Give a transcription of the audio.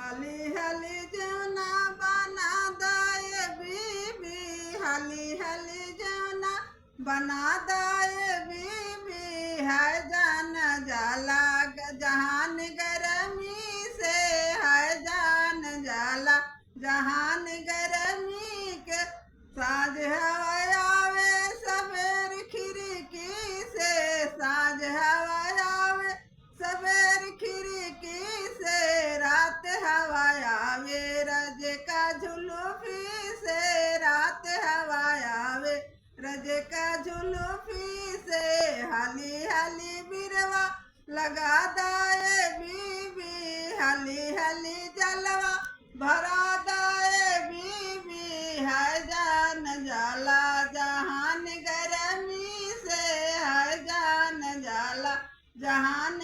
हाली हाली जौना बना दाए बीबी, हाली हाली जौना बना दाए बीबी, है जान जाला जहान गरमी से, है जान जाला जहान गरमी के। साँझ हवा आवे सवेर खिड़की से, साँझ हवा आवे सवेर खिड़की से, रात हवा आवे रज का झुलुफी से, रात हवा आवे रज का झुलुफी से। हाली हाली बिरवा लगा दाए बीबी, हाली हाली जलवा भरा दाए बीबी, है जान जाला जहान गरमी से, है जान जाला जहान